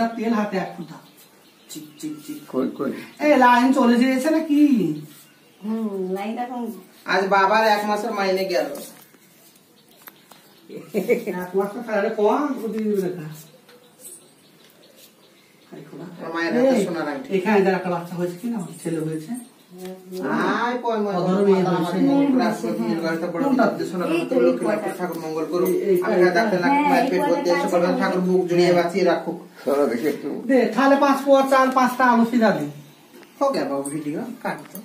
সরষার তেল হাতে এক ফুটা। চিক চিক চিক। এই লাইন চলে যেছে নাকি? লাইন এখন আজ বাবার 1 মাসের মাইনে গেল। 1 মাস তাহলে কম দিয়ে দিবে দেখা। মায়ের হাতে সোনার আংটি। এখানে যারা একটা বাচ্চা হয়েছে কিনা ছেলে হয়েছে। আয় পয় ময় ঠাকুর মঙ্গল করুক। আমি ডাক্তার মায়ের পেট ভর্তি ঠাকুর বুক জড়িয়ে বাঁচিয়ে রাখুক। তাহলে 5 পোয়া চাল 5টা আলু সিধা দিন। हो गया बाबू वीडियो काट दो।